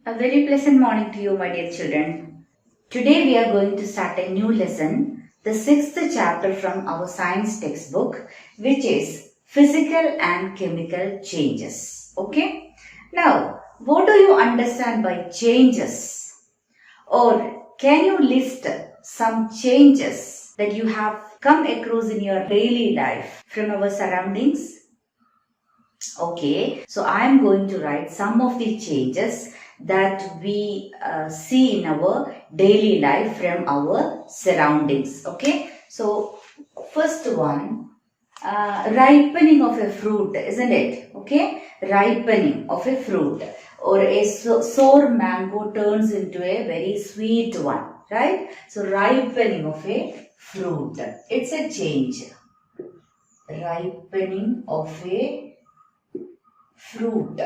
A very pleasant morning to you, my dear children. Today we are going to start a new lesson, the sixth chapter from our science textbook, which is physical and chemical changes. Okay? Now, what do you understand by changes? Or can you list some changes that you have come across in your daily life from our surroundings? Okay, so I am going to write some of the changes that we see in our daily life from our surroundings. Okay, so first one, ripening of a fruit, isn't it? Okay, ripening of a fruit, or a sour mango turns into a very sweet one, right? So ripening of a fruit, it's a change. Ripening of a fruit.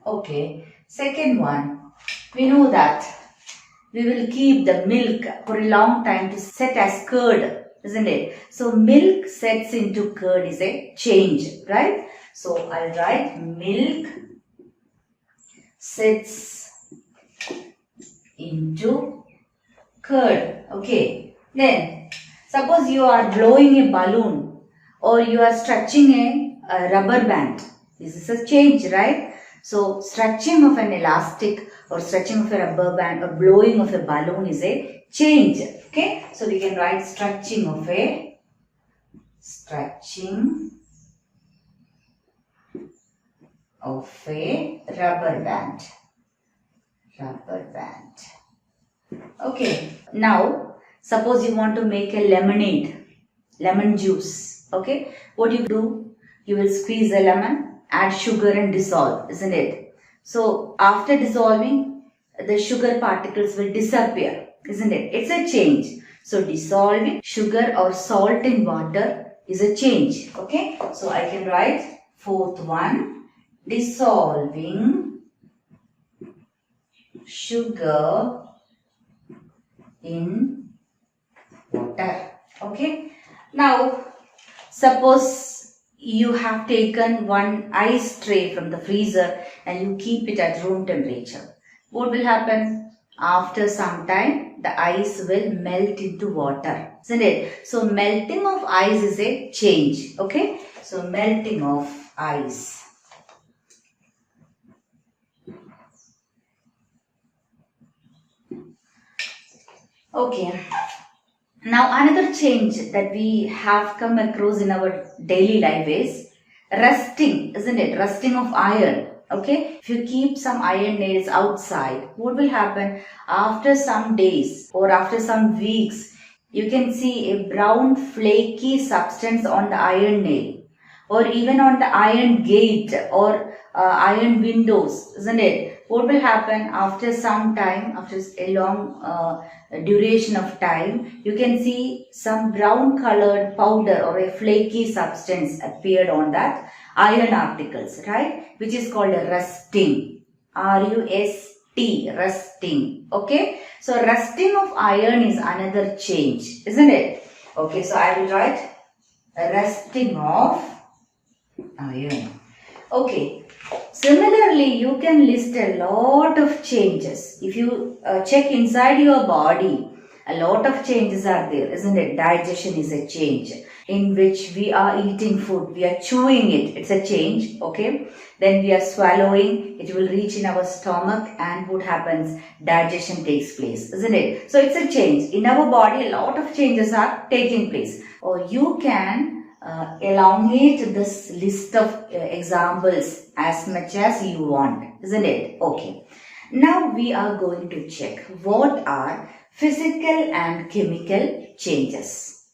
Okay. Second one, we know that we will keep the milk for a long time to set as curd, isn't it? So milk sets into curd is a change, right? So I'll write milk sets into curd. Okay. Then suppose you are blowing a balloon or you are stretching a rubber band. This is a change, right? So stretching of an elastic or stretching of a rubber band or blowing of a balloon is a change. Okay. So we can write stretching of a rubber band. Rubber band. Okay. Now suppose you want to make a lemonade, lemon juice. Okay. What you do? You will squeeze a lemon, add sugar and dissolve, isn't it? So after dissolving, the sugar particles will disappear, isn't it? It's a change. So dissolving sugar or salt in water is a change. Okay. So I can write fourth one, dissolving sugar in water. Okay. Now suppose you have taken one ice tray from the freezer and you keep it at room temperature. What will happen? After some time, the ice will melt into water, isn't it? So melting of ice is a change. Okay. So melting of ice. Okay. Now another change that we have come across in our daily life is rusting, isn't it? Rusting of iron. Okay. If you keep some iron nails outside, what will happen? After some days or after some weeks, you can see a brown flaky substance on the iron nail or even on the iron gate or iron windows, isn't it? What will happen after some time, after a long duration of time, you can see some brown colored powder or a flaky substance appeared on that iron articles, right? Which is called a rusting. R-U-S-T, rusting. Okay. So rusting of iron is another change, isn't it? Okay. So I will write rusting of iron. Okay. Similarly, you can list a lot of changes. If you check inside your body, a lot of changes are there, isn't it? Digestion is a change in which we are eating food, we are chewing it, it's a change, okay? Then we are swallowing, it will reach in our stomach and what happens? Digestion takes place, isn't it? So it's a change. In our body, a lot of changes are taking place. Or you can elongate this list of examples as much as you want, isn't it? Okay. Now we are going to check what are physical and chemical changes.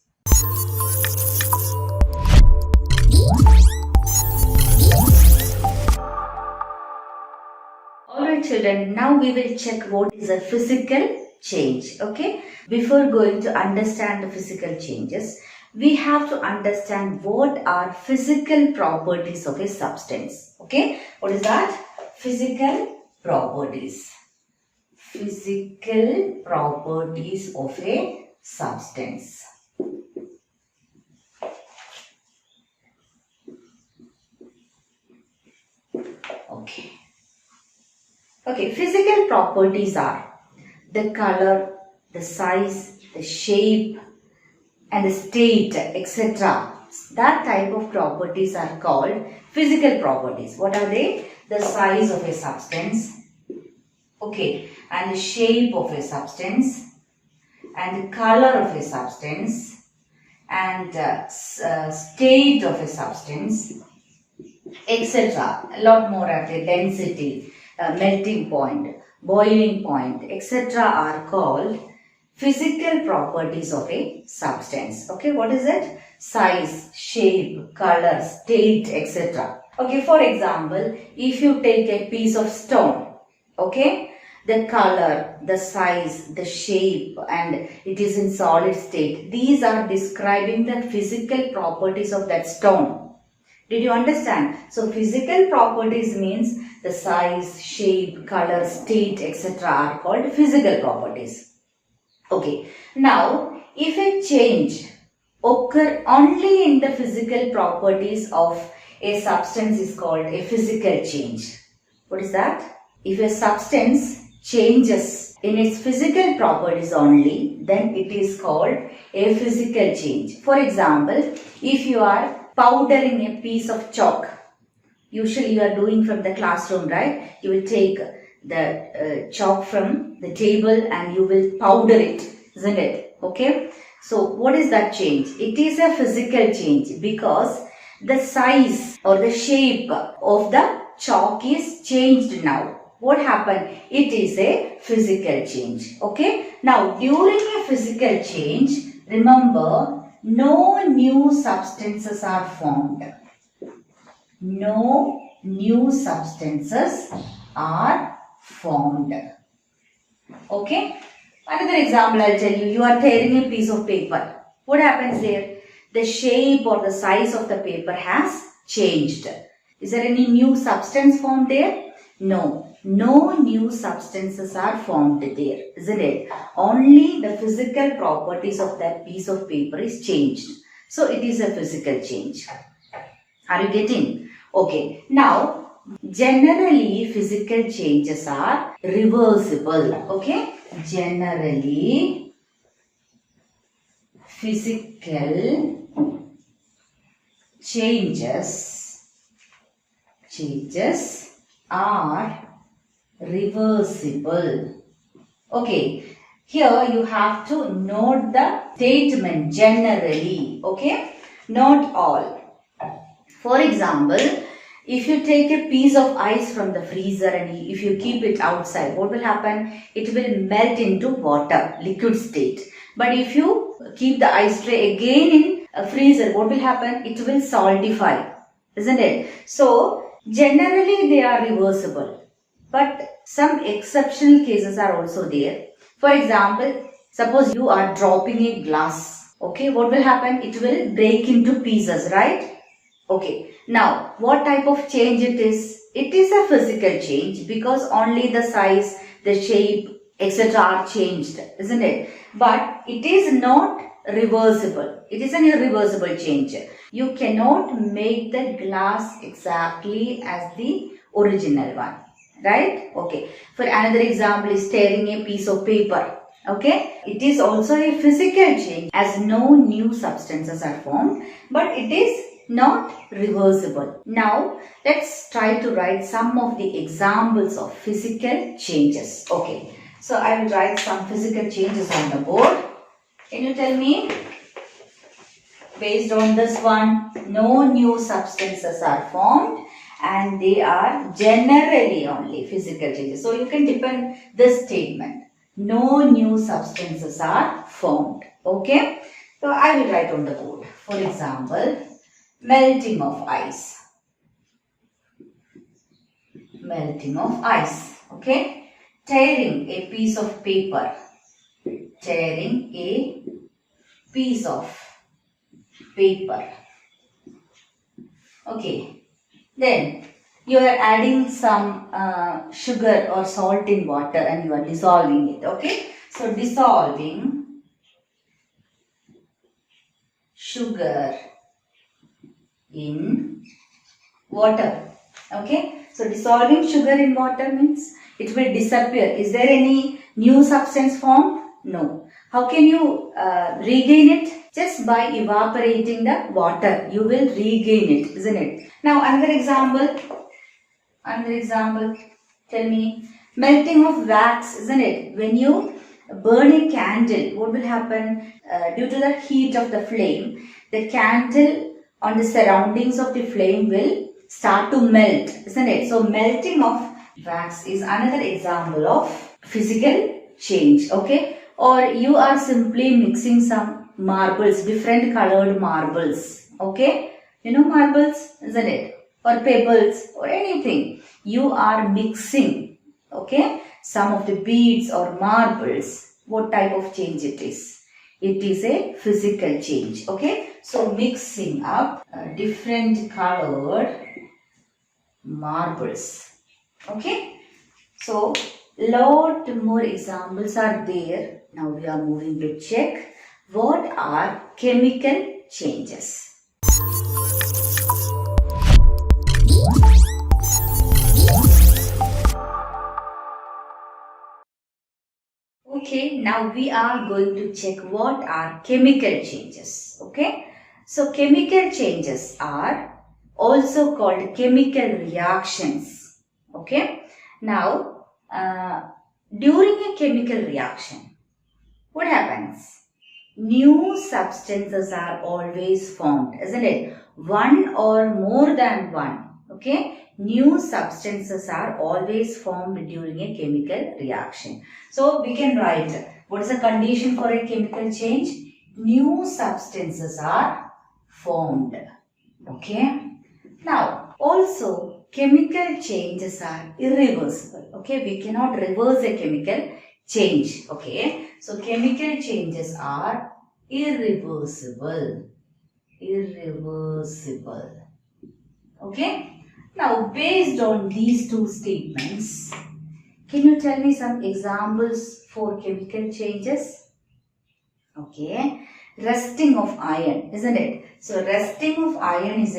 Alright children, now we will check what is a physical change. Okay. Before going to understand the physical changes, we have to understand what are physical properties of a substance. Okay. What is that? Physical properties. Physical properties of a substance. Okay. Okay, physical properties are the color, the size, the shape, and the state, etc. That type of properties are called physical properties. What are they? The size of a substance, okay, and the shape of a substance, and the color of a substance, and state of a substance, etc. A lot more at the density, melting point, boiling point, etc. are called physical properties of a substance. Okay, what is it? Size, shape, color, state, etc. Okay, for example, if you take a piece of stone, okay, the color, the size, the shape, and it is in solid state. These are describing the physical properties of that stone. Did you understand? So physical properties means the size, shape, color, state, etc. are called physical properties. Okay. Now, if a change occur only in the physical properties of a substance is called a physical change. What is that? If a substance changes in its physical properties only, then it is called a physical change. For example, if you are powdering a piece of chalk, usually you are doing from the classroom, right? You will take the chalk from the table and you will powder it, isn't it? Okay. So what is that change? It is a physical change because the size or the shape of the chalk is changed now. What happened? It is a physical change. Okay. Now during a physical change, remember, no new substances are formed. No new substances are formed. Okay. Another example I'll tell you. You are tearing a piece of paper. What happens there? The shape or the size of the paper has changed. Is there any new substance formed there? No. No new substances are formed there, isn't it? Only the physical properties of that piece of paper is changed. So it is a physical change. Are you getting? Okay. Now, generally physical changes are reversible. Okay. Generally, physical changes are reversible. Okay. Here you have to note the statement generally. Okay. Not all. For example, if you take a piece of ice from the freezer and if you keep it outside, what will happen? It will melt into water, liquid state. But if you keep the ice tray again in a freezer, what will happen? It will solidify, isn't it? So, generally they are reversible. But some exceptional cases are also there. For example, suppose you are dropping a glass. Okay, what will happen? It will break into pieces, right? Okay, now what type of change it is? It is a physical change because only the size, the shape, etc. are changed, isn't it? But it is not reversible. It is an irreversible change. You cannot make the glass exactly as the original one, right? Okay, for another example is tearing a piece of paper. Okay, it is also a physical change as no new substances are formed, but it is not reversible. Now, let's try to write some of the examples of physical changes. Okay, so I will write some physical changes on the board. Can you tell me? Based on this one, no new substances are formed and they are generally only physical changes. So, you can depend this statement. No new substances are formed. Okay, so I will write on the board. For example, melting of ice. Melting of ice. Okay. Tearing a piece of paper. Tearing a piece of paper. Okay. Then you are adding some sugar or salt in water and you are dissolving it. Okay. So dissolving sugar in water. Okay. So dissolving sugar in water means it will disappear. Is there any new substance formed? No. How can you regain it? Just by evaporating the water, you will regain it, isn't it? Now another example. Tell me, melting of wax, isn't it? When you burn a candle, what will happen? Due to the heat of the flame, the candle on the surroundings of the flame will start to melt, isn't it? So melting of wax is another example of physical change, okay? Or you are simply mixing some marbles, different colored marbles, okay? You know marbles, isn't it? Or pebbles or anything. You are mixing, okay, some of the beads or marbles. What type of change it is? It is a physical change, okay. So mixing up different colored marbles, okay. So lot more examples are there. Now we are moving to check what are chemical changes. Okay, now we are going to check what are chemical changes. Okay, so chemical changes are also called chemical reactions. Okay, now during a chemical reaction, what happens? New substances are always formed, isn't it? One or more than one. Okay, new substances are always formed during a chemical reaction. So we can write what is the condition for a chemical change? New substances are formed. Okay. Now also chemical changes are irreversible. Okay, we cannot reverse a chemical change. Okay, so chemical changes are irreversible. Okay. Now, based on these two statements, can you tell me some examples for chemical changes? Okay, rusting of iron, isn't it? So, rusting of iron is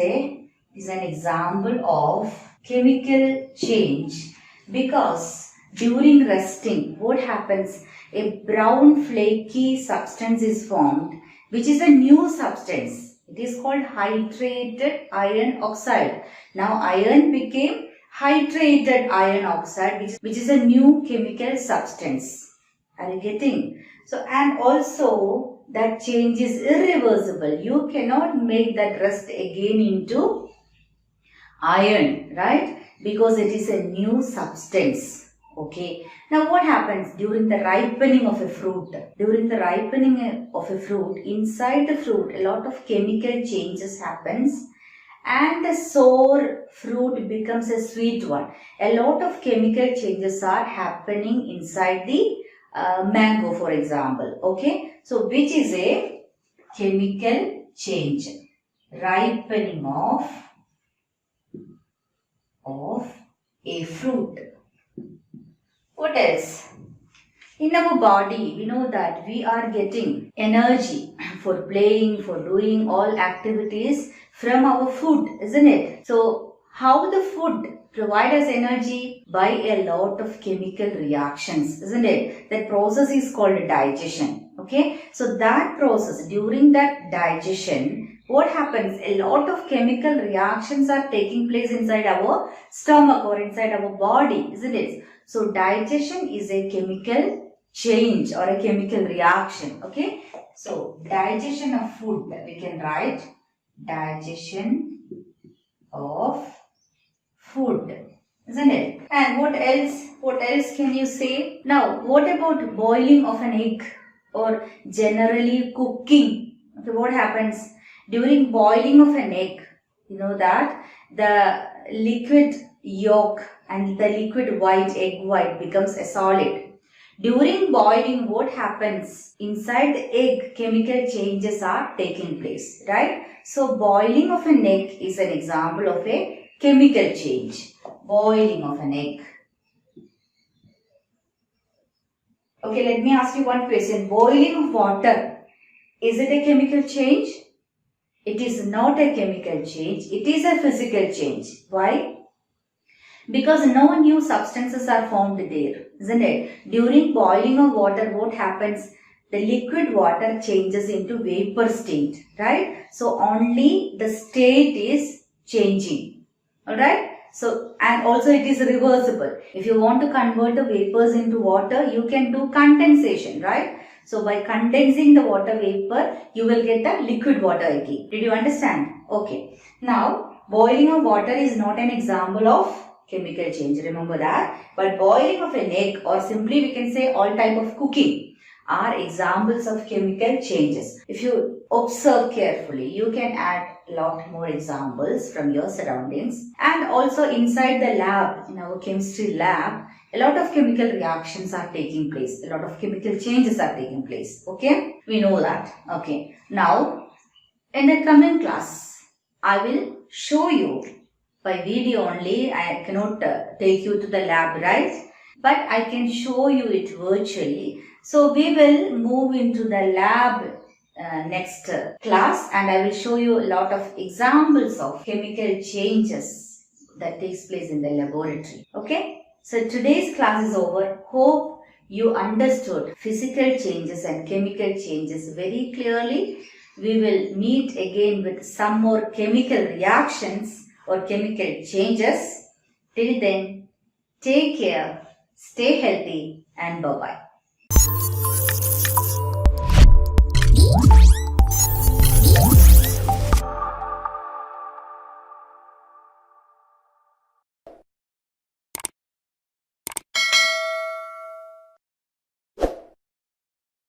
an example of chemical change, because during rusting, what happens? A brown flaky substance is formed, which is a new substance. It is called hydrated iron oxide. Now iron became hydrated iron oxide, which is a new chemical substance. Are you getting? So, and also that change is irreversible. You cannot make that rust again into iron, right? Because it is a new substance. Okay. Now what happens during the ripening of a fruit? During the ripening of a fruit, inside the fruit, a lot of chemical changes happens, and the sour fruit becomes a sweet one. A lot of chemical changes are happening inside the mango, for example. Okay. So which is a chemical change? Ripening of a fruit. What else? In our body, we know that we are getting energy for playing, for doing all activities from our food, isn't it? So, how the food provide us energy? By a lot of chemical reactions, isn't it? That process is called digestion. Okay, so that process, during that digestion, what happens? A lot of chemical reactions are taking place inside our stomach or inside our body, isn't it? So digestion is a chemical change or a chemical reaction. Okay, so digestion of food, we can write digestion of food, isn't it? And what else can you say? Now, what about boiling of an egg or generally cooking? Okay, what happens during boiling of an egg? You know that the liquid yolk and the liquid white, egg white, becomes a solid. During boiling, what happens? Inside the egg, chemical changes are taking place, right? So, boiling of an egg is an example of a chemical change. Boiling of an egg. Okay, let me ask you one question. Boiling of water, is it a chemical change? It is not a chemical change. It is a physical change. Why? because no new substances are found there, isn't it? During boiling of water, what happens? The liquid water changes into vapor state, right? So only the state is changing, alright? So, and also it is reversible. If you want to convert the vapors into water, you can do condensation, right? So by condensing the water vapor, you will get the liquid water again. Did you understand? Okay. Now, boiling of water is not an example of chemical change. Remember that. But boiling of an egg, or simply we can say all type of cooking, are examples of chemical changes. If you observe carefully, you can add a lot more examples from your surroundings. And also inside the lab, in our chemistry lab, a lot of chemical reactions are taking place. A lot of chemical changes are taking place. Okay? We know that. Okay. Now, in the coming class, I will show you by video only. I cannot take you to the lab, right? But I can show you it virtually. So we will move into the lab next class, and I will show you a lot of examples of chemical changes that takes place in the laboratory. Okay? So today's class is over. Hope you understood physical changes and chemical changes very clearly. We will meet again with some more chemical reactions or chemical changes. Till then, take care, stay healthy, and bye-bye.